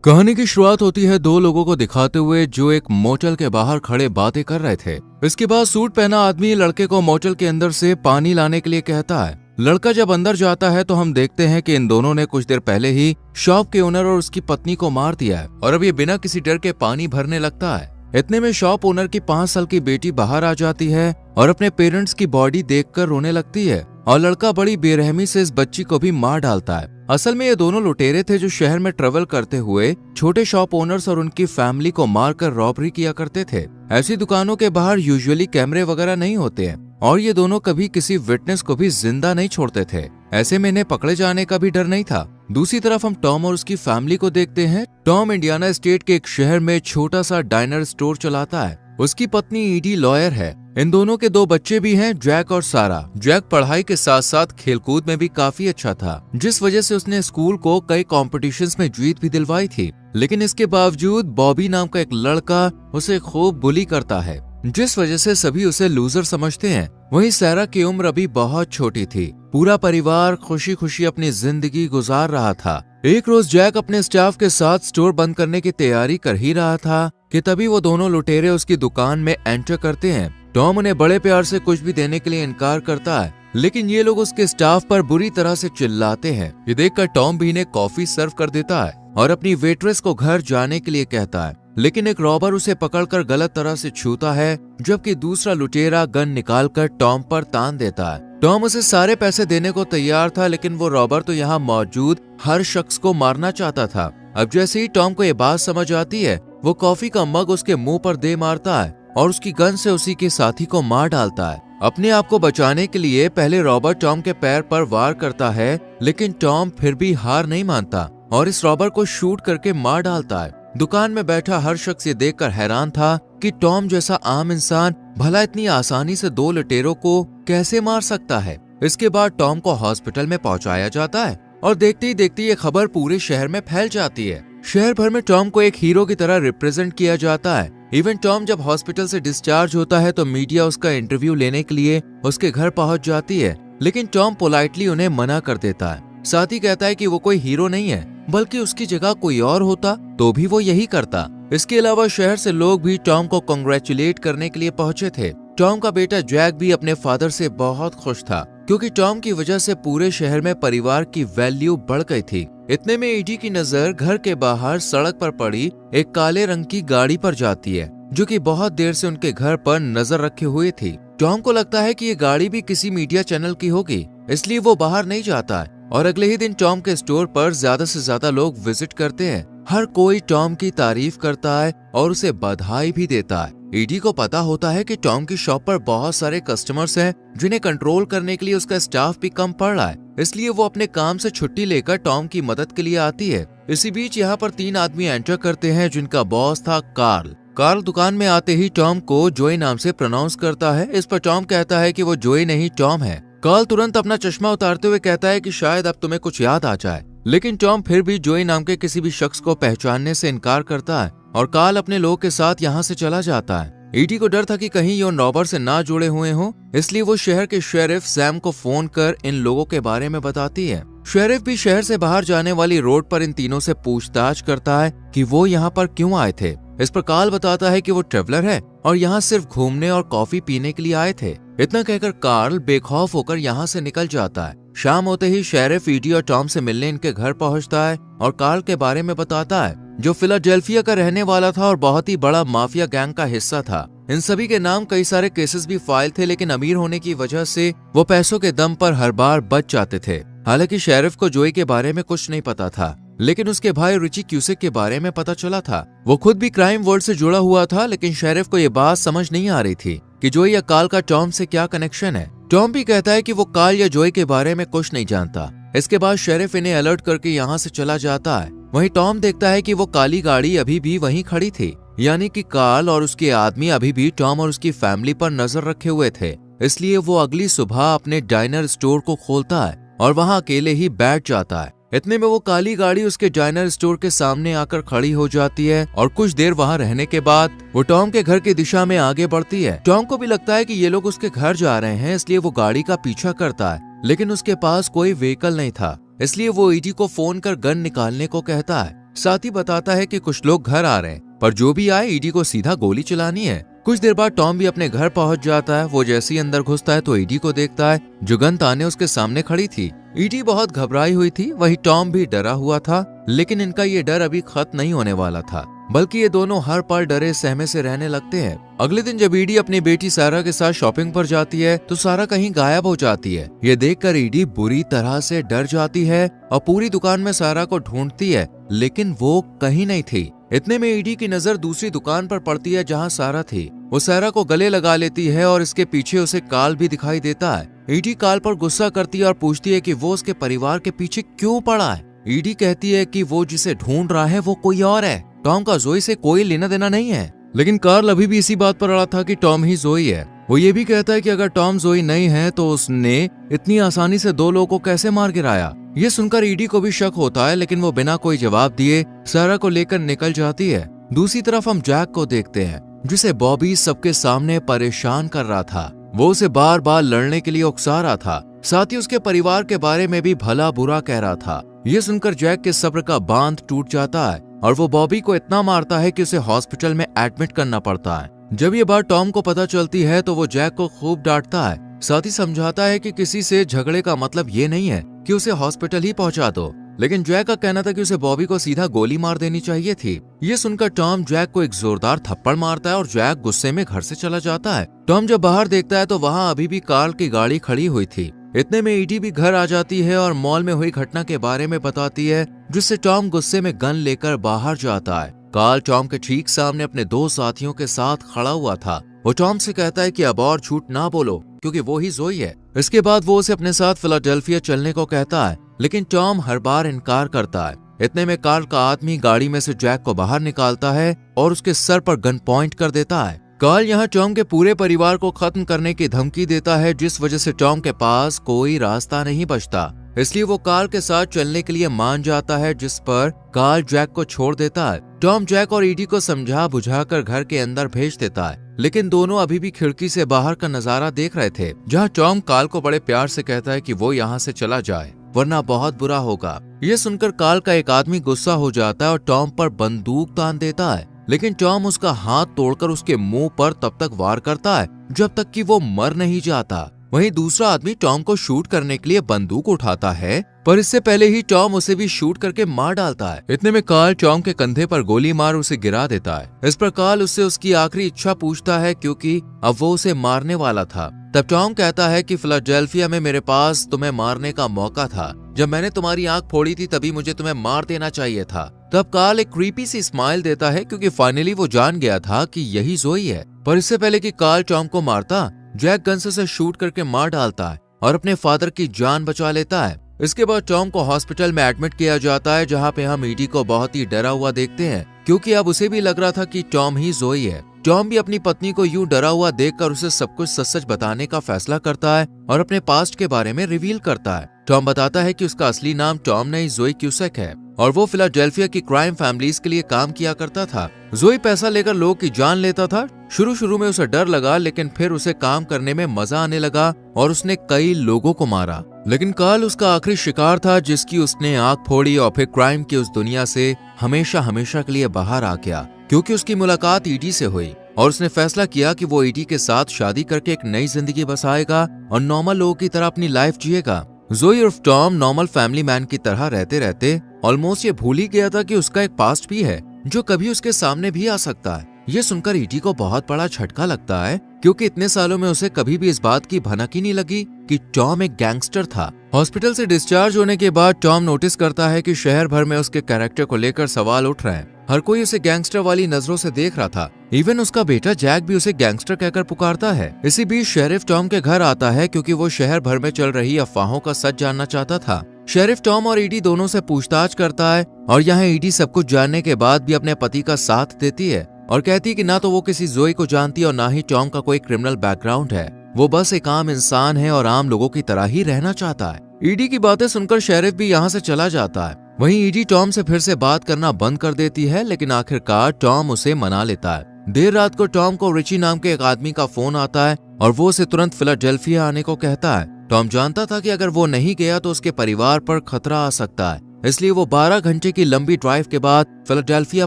कहानी की शुरुआत होती है दो लोगों को दिखाते हुए जो एक मोटल के बाहर खड़े बातें कर रहे थे। इसके बाद सूट पहना आदमी लड़के को मोटल के अंदर से पानी लाने के लिए कहता है। लड़का जब अंदर जाता है तो हम देखते हैं कि इन दोनों ने कुछ देर पहले ही शॉप के ओनर और उसकी पत्नी को मार दिया है और अब ये बिना किसी डर के पानी भरने लगता है। इतने में शॉप ओनर की 5 साल की बेटी बाहर आ जाती है और अपने पेरेंट्स की बॉडी देखकर रोने लगती है और लड़का बड़ी बेरहमी से इस बच्ची को भी मार डालता है। असल में ये दोनों लुटेरे थे जो शहर में ट्रेवल करते हुए छोटे शॉप ओनर्स और उनकी फैमिली को मारकर रॉबरी किया करते थे। ऐसी दुकानों के बाहर यूजुअली कैमरे वगैरह नहीं होते हैं और ये दोनों कभी किसी विटनेस को भी जिंदा नहीं छोड़ते थे। ऐसे में इन्हें पकड़े जाने का भी डर नहीं था। दूसरी तरफ हम टॉम और उसकी फैमिली को देखते हैं। टॉम इंडियाना स्टेट के एक शहर में छोटा सा डाइनर स्टोर चलाता है। उसकी पत्नी ईडी लॉयर है। इन दोनों के 2 बच्चे भी हैं, जैक और सारा। जैक पढ़ाई के साथ साथ खेलकूद में भी काफी अच्छा था, जिस वजह से उसने स्कूल को कई कॉम्पिटिशन्स में जीत भी दिलवाई थी। लेकिन इसके बावजूद बॉबी नाम का एक लड़का उसे खूब बुली करता है, जिस वजह से सभी उसे लूजर समझते हैं। वहीं सारा की उम्र अभी बहुत छोटी थी। पूरा परिवार खुशी खुशी अपनी जिंदगी गुजार रहा था। एक रोज जैक अपने स्टाफ के साथ स्टोर बंद करने की तैयारी कर ही रहा था कि तभी वो दोनों लुटेरे उसकी दुकान में एंटर करते हैं। टॉम उन्हें बड़े प्यार से कुछ भी देने के लिए इनकार करता है, लेकिन ये लोग उसके स्टाफ पर बुरी तरह से चिल्लाते हैं। ये देखकर टॉम भी इन्हें कॉफी सर्व कर देता है और अपनी वेट्रेस को घर जाने के लिए कहता है, लेकिन एक रॉबर उसे पकड़कर गलत तरह से छूता है, जबकि दूसरा लुटेरा गन निकालकर टॉम पर तान देता है। टॉम उसे सारे पैसे देने को तैयार था, लेकिन वो रॉबर तो यहाँ मौजूद हर शख्स को मारना चाहता था। अब जैसे ही टॉम को ये बात समझ आती है, वो कॉफी का मग उसके मुंह पर दे मारता है और उसकी गन से उसी के साथी को मार डालता है। अपने आप को बचाने के लिए पहले रॉबर टॉम के पैर पर वार करता है, लेकिन टॉम फिर भी हार नहीं मानता और इस रॉबर को शूट करके मार डालता है। दुकान में बैठा हर शख्स ये देखकर हैरान था कि टॉम जैसा आम इंसान भला इतनी आसानी से 2 लुटेरों को कैसे मार सकता है। इसके बाद टॉम को हॉस्पिटल में पहुंचाया जाता है और देखते ही देखते ये खबर पूरे शहर में फैल जाती है। शहर भर में टॉम को एक हीरो की तरह रिप्रेजेंट किया जाता है। इवन टॉम जब हॉस्पिटल से डिस्चार्ज होता है तो मीडिया उसका इंटरव्यू लेने के लिए उसके घर पहुंच जाती है, लेकिन टॉम पोलाइटली उन्हें मना कर देता है। साथ ही कहता है कि वो कोई हीरो नहीं है, बल्कि उसकी जगह कोई और होता तो भी वो यही करता। इसके अलावा शहर से लोग भी टॉम को कांग्रेचुलेट करने के लिए पहुंचे थे। टॉम का बेटा जैक भी अपने फादर से बहुत खुश था, क्योंकि टॉम की वजह से पूरे शहर में परिवार की वैल्यू बढ़ गई थी। इतने में ईडी की नजर घर के बाहर सड़क पर पड़ी एक काले रंग की गाड़ी पर जाती है, जो कि बहुत देर से उनके घर पर नजर रखे हुए थी। टॉम को लगता है कि ये गाड़ी भी किसी मीडिया चैनल की होगी, इसलिए वो बाहर नहीं जाता है और अगले ही दिन टॉम के स्टोर पर ज्यादा से ज्यादा लोग विजिट करते हैं। हर कोई टॉम की तारीफ करता है और उसे बधाई भी देता है। ईडी को पता होता है कि टॉम की शॉप पर बहुत सारे कस्टमर्स हैं, जिन्हें कंट्रोल करने के लिए उसका स्टाफ भी कम पड़ रहा है, इसलिए वो अपने काम से छुट्टी लेकर टॉम की मदद के लिए आती है। इसी बीच यहाँ पर 3 आदमी एंटर करते हैं, जिनका बॉस था कार्ल। कार्ल दुकान में आते ही टॉम को जोई नाम से प्रोनाउंस करता है। इस पर टॉम कहता है कि वो जोई नहीं टॉम है। कार्ल तुरंत अपना चश्मा उतारते हुए कहता है कि शायद अब तुम्हें कुछ याद आ जाए, लेकिन टॉम फिर भी जोई नाम के किसी भी शख्स को पहचानने से इनकार करता है और कार्ल अपने लोग के साथ यहाँ से चला जाता है। ईडी को डर था कि कहीं ये रॉबर से ना जुड़े हुए हों, इसलिए वो शहर के शेरिफ सैम को फोन कर इन लोगों के बारे में बताती है। शेरिफ भी शहर से बाहर जाने वाली रोड पर इन तीनों से पूछताछ करता है कि वो यहाँ पर क्यों आए थे। इस पर कार्ल बताता है कि वो ट्रेवलर है और यहाँ सिर्फ घूमने और कॉफी पीने के लिए आए थे। इतना कहकर कार्ल बेखौफ होकर यहाँ से निकल जाता है। शाम होते ही शेरिफ ईडी और टॉम से मिलने इनके घर पहुँचता है और कार्ल के बारे में बताता है, जो फिलाडेल्फिया का रहने वाला था और बहुत ही बड़ा माफिया गैंग का हिस्सा था। इन सभी के नाम कई सारे केसेस भी फाइल थे, लेकिन अमीर होने की वजह से वो पैसों के दम पर हर बार बच जाते थे। हालांकि शेरिफ को जोई के बारे में कुछ नहीं पता था, लेकिन उसके भाई रिची क्यूसेक के बारे में पता चला था। वो खुद भी क्राइम वर्ल्ड से जुड़ा हुआ था, लेकिन शेरिफ को ये बात समझ नहीं आ रही थी कि जोई या कार्ल का टॉम से क्या कनेक्शन है। टॉम भी कहता है कि वो कार्ल या जोई के बारे में कुछ नहीं जानता। इसके बाद शेरिफ इन्हें अलर्ट करके यहाँ से चला जाता है। वहीं टॉम देखता है कि वो काली गाड़ी अभी भी वहीं खड़ी थी, यानी कि कार्ल और उसके आदमी अभी भी टॉम और उसकी फैमिली पर नजर रखे हुए थे। इसलिए वो अगली सुबह अपने डाइनर स्टोर को खोलता है और वहाँ अकेले ही बैठ जाता है। इतने में वो काली गाड़ी उसके डाइनर स्टोर के सामने आकर खड़ी हो जाती है और कुछ देर वहाँ रहने के बाद वो टॉम के घर की दिशा में आगे बढ़ती है। टॉम को भी लगता है कि ये लोग उसके घर जा रहे हैं, इसलिए वो गाड़ी का पीछा करता है, लेकिन उसके पास कोई व्हीकल नहीं था। इसलिए वो ईडी को फोन कर गन निकालने को कहता है। साथ ही बताता है कि कुछ लोग घर आ रहे हैं, पर जो भी आए ईडी को सीधा गोली चलानी है। कुछ देर बाद टॉम भी अपने घर पहुंच जाता है। वो जैसे ही अंदर घुसता है तो ईडी को देखता है जो गन ताने उसके सामने खड़ी थी। ईडी बहुत घबराई हुई थी, वही टॉम भी डरा हुआ था, लेकिन इनका ये डर अभी खत्म नहीं होने वाला था, बल्कि ये दोनों हर पल डरे सहमे से रहने लगते हैं। अगले दिन जब ईडी अपनी बेटी सारा के साथ शॉपिंग पर जाती है तो सारा कहीं गायब हो जाती है। ये देखकर ईडी बुरी तरह से डर जाती है और पूरी दुकान में सारा को ढूंढती है, लेकिन वो कहीं नहीं थी। इतने में ईडी की नजर दूसरी दुकान पर पड़ती है जहाँ सारा थी। वो सारा को गले लगा लेती है और इसके पीछे उसे काल भी दिखाई देता है। ईडी काल पर गुस्सा करती है और पूछती है कि वो उसके परिवार के पीछे क्यों पड़ा है। ईडी कहती है कि वो जिसे ढूंढ रहा है वो कोई और है, टॉम का जोई से कोई लेना देना नहीं है। लेकिन कार्ल अभी भी इसी बात पर अड़ा था कि टॉम ही जोई है। वो ये भी कहता है कि अगर टॉम जोई नहीं है तो उसने इतनी आसानी से दो लोगों को कैसे मार गिराया। ये सुनकर ईडी को भी शक होता है, लेकिन वो बिना कोई जवाब दिए सारा को लेकर निकल जाती है। दूसरी तरफ हम जैक को देखते हैं, जिसे बॉबी सबके सामने परेशान कर रहा था। वो उसे बार बार लड़ने के लिए उकसा रहा था, साथ ही उसके परिवार के बारे में भी भला बुरा कह रहा था। ये सुनकर जैक के सब्र का बांध टूट जाता है और वो बॉबी को इतना मारता है कि उसे हॉस्पिटल में एडमिट करना पड़ता है। जब ये बात टॉम को पता चलती है तो वो जैक को खूब डांटता है, साथ ही समझाता है कि किसी से झगड़े का मतलब ये नहीं है कि उसे हॉस्पिटल ही पहुंचा दो। लेकिन जैक का कहना था कि उसे बॉबी को सीधा गोली मार देनी चाहिए थी। ये सुनकर टॉम जैक को एक जोरदार थप्पड़ मारता है और जैक गुस्से में घर से चला जाता है। टॉम जब बाहर देखता है तो वहाँ अभी भी कार्ल की गाड़ी खड़ी हुई थी। इतने में ईडी भी घर आ जाती है और मॉल में हुई घटना के बारे में बताती है, जिससे टॉम गुस्से में गन लेकर बाहर जाता है। कार्ल टॉम के ठीक सामने अपने दो साथियों के साथ खड़ा हुआ था। वो टॉम से कहता है कि अब और झूठ ना बोलो, क्योंकि वो ही जोई है। इसके बाद वो उसे अपने साथ फिलाडेल्फिया चलने को कहता है, लेकिन टॉम हर बार इनकार करता है। इतने में कार्ल का आदमी गाड़ी में से जैक को बाहर निकालता है और उसके सर पर गन पॉइंट कर देता है। कार्ल यहाँ टॉम के पूरे परिवार को खत्म करने की धमकी देता है, जिस वजह से टॉम के पास कोई रास्ता नहीं बचता। इसलिए वो कार्ल के साथ चलने के लिए मान जाता है, जिस पर कार्ल जैक को छोड़ देता है। टॉम जैक और ईडी को समझा बुझाकर घर के अंदर भेज देता है, लेकिन दोनों अभी भी खिड़की से बाहर का नजारा देख रहे थे, जहाँ टॉम कार्ल को बड़े प्यार से कहता है कि वो यहाँ से चला जाए, वरना बहुत बुरा होगा। ये सुनकर कार्ल का एक आदमी गुस्सा हो जाता है और टॉम पर बंदूक तान देता है, लेकिन टॉम उसका हाथ तोड़कर उसके मुंह पर तब तक वार करता है जब तक कि वो मर नहीं जाता। वहीं दूसरा आदमी टॉम को शूट करने के लिए बंदूक उठाता है, पर इससे पहले ही टॉम उसे भी शूट करके मार डालता है। इतने में कार्ल टॉम के कंधे पर गोली मार उसे गिरा देता है। इस पर कार्ल उससे उसकी आखिरी इच्छा पूछता है, क्योंकि अब वो उसे मारने वाला था। तब टॉम कहता है कि फिलाडेल्फिया में मेरे पास तुम्हें मारने का मौका था। जब मैंने तुम्हारी आंख फोड़ी थी तभी मुझे तुम्हें मार देना चाहिए था। तब कार्ल एक क्रीपी सी स्माइल देता है, क्योंकि फाइनली वो जान गया था कि यही जोई है। पर इससे पहले कि कार्ल टॉम को मारता, जैक गन से शूट करके मार डालता है और अपने फादर की जान बचा लेता है। इसके बाद टॉम को हॉस्पिटल में एडमिट किया जाता है, जहाँ पे हम ईडी को बहुत ही डरा हुआ देखते हैं, क्योंकि अब उसे भी लग रहा था कि टॉम ही जोई है। टॉम भी अपनी पत्नी को यूं डरा हुआ देखकर उसे सब कुछ सच बताने का फैसला करता है और अपने पास्ट के बारे में रिवील करता है। टॉम बताता है कि उसका असली नाम टॉम नहीं जोई क्यूसेक है और वो फिलाडेल्फिया की क्राइम फैमिलीज के लिए काम किया करता था। जोई पैसा लेकर लोगों की जान लेता था। शुरू में उसे डर लगा, लेकिन फिर उसे काम करने में मजा आने लगा और उसने कई लोगों को मारा। लेकिन कार्ल उसका आखिरी शिकार था, जिसकी उसने आंख फोड़ी और फिर क्राइम की उस दुनिया से हमेशा के लिए बाहर आ गया, क्योंकि उसकी मुलाकात ईडी से हुई और उसने फैसला किया कि वो ईडी के साथ शादी करके एक नई जिंदगी बसाएगा और नॉर्मल लोगों की तरह अपनी लाइफ जिएगा। जोई उर्फ टॉम नॉर्मल फैमिली मैन की तरह रहते रहते ऑलमोस्ट ये भूल ही गया था कि उसका एक पास्ट भी है जो कभी उसके सामने भी आ सकता है। ये सुनकर ईडी को बहुत बड़ा झटका लगता है, क्योंकि इतने सालों में उसे कभी भी इस बात की भनक ही नहीं लगी कि टॉम एक गैंगस्टर था। हॉस्पिटल से डिस्चार्ज होने के बाद टॉम नोटिस करता है कि शहर भर में उसके कैरेक्टर को लेकर सवाल उठ रहे हैं। हर कोई उसे गैंगस्टर वाली नजरों से देख रहा था। इवन उसका बेटा जैक भी उसे गैंगस्टर कहकर पुकारता है। इसी बीच शेरिफ टॉम के घर आता है, क्योंकि वो शहर भर में चल रही अफवाहों का सच जानना चाहता था। शेरिफ टॉम और ईडी दोनों से पूछताछ करता है और यहाँ ईडी सब कुछ जानने के बाद भी अपने पति का साथ देती है और कहती है कि ना तो वो किसी जोई को जानती और ना ही टॉम का कोई क्रिमिनल बैकग्राउंड है। वो बस एक आम इंसान है और आम लोगों की तरह ही रहना चाहता है। ईडी की बातें सुनकर शेरिफ भी यहाँ से चला जाता है। वहीं ईडी टॉम से फिर से बात करना बंद कर देती है, लेकिन आखिरकार टॉम उसे मना लेता है। देर रात को टॉम को रिची नाम के एक आदमी का फोन आता है और वो उसे तुरंत फिलाडेल्फिया आने को कहता है। टॉम जानता था कि अगर वो नहीं गया तो उसके परिवार पर खतरा आ सकता है, इसलिए वो 12 घंटे की लंबी ड्राइव के बाद फिलाडेल्फिया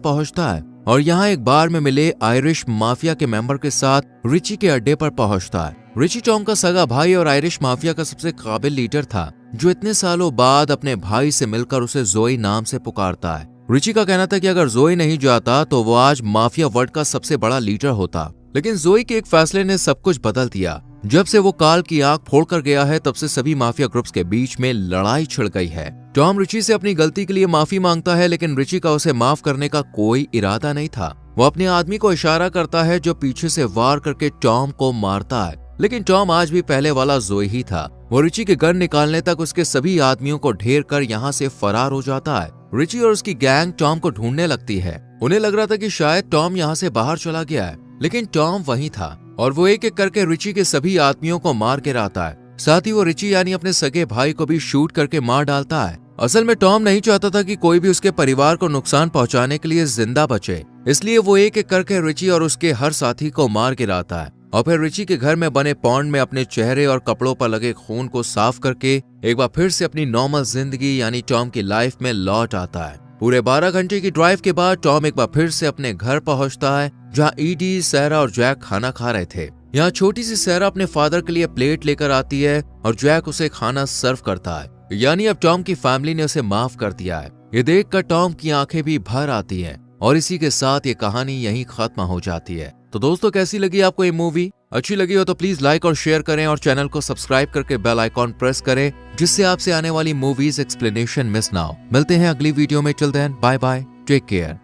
पहुंचता है और यहाँ एक बार में मिले आयरिश माफिया के मेंबर के साथ रिची के अड्डे पर पहुंचता है। रिची टॉम का सगा भाई और आयरिश माफिया का सबसे काबिल लीडर था, जो इतने सालों बाद अपने भाई से मिलकर उसे जोई नाम से पुकारता है। रिची का कहना था कि अगर जोई नहीं जाता तो वो आज माफिया वर्ल्ड का सबसे बड़ा लीडर होता, लेकिन जोई के एक फैसले ने सब कुछ बदल दिया। जब से वो काल की आंख फोड़कर गया है, तब से सभी माफिया ग्रुप्स के बीच में लड़ाई छिड़ गई है। टॉम रिची से अपनी गलती के लिए माफी मांगता है, लेकिन रिची का उसे माफ करने का कोई इरादा नहीं था। वो अपने आदमी को इशारा करता है जो पीछे से वार करके टॉम को मारता है, लेकिन टॉम आज भी पहले वाला जोई ही था। वो रिची के गन निकालने तक उसके सभी आदमियों को ढेर कर यहाँ से फरार हो जाता है। रिची और उसकी गैंग टॉम को ढूंढने लगती है। उन्हें लग रहा था कि शायद टॉम यहाँ से बाहर चला गया है, लेकिन टॉम वहीं था और वो एक एक करके रिची के सभी आदमियों को मार के रहता है। साथ ही वो रिची यानी अपने सगे भाई को भी शूट करके मार डालता है। असल में टॉम नहीं चाहता था कि कोई भी उसके परिवार को नुकसान पहुंचाने के लिए जिंदा बचे, इसलिए वो एक एक करके रिची और उसके हर साथी को मार गिराता है और फिर रिची के घर में बने पॉन्ड में अपने चेहरे और कपड़ों पर लगे खून को साफ करके एक बार फिर से अपनी नॉर्मल जिंदगी यानी टॉम की लाइफ में लौट आता है। पूरे 12 घंटे की ड्राइव के बाद टॉम एक बार फिर से अपने घर पहुंचता है, जहां ईडी, सैरा और जैक खाना खा रहे थे। यहाँ छोटी सी सैरा अपने फादर के लिए प्लेट लेकर आती है और जैक उसे खाना सर्व करता है, यानी अब टॉम की फैमिली ने उसे माफ कर दिया है। ये देखकर टॉम की आंखें भी भर आती हैं और इसी के साथ ये कहानी यहीं खत्म हो जाती है। तो दोस्तों, कैसी लगी आपको ये मूवी? अच्छी लगी हो तो प्लीज लाइक और शेयर करें और चैनल को सब्सक्राइब करके बेल आइकॉन प्रेस करें, जिससे आपसे आने वाली मूवीज एक्सप्लेनेशन मिस ना हो। मिलते हैं अगली वीडियो में। Till then, bye bye, take care.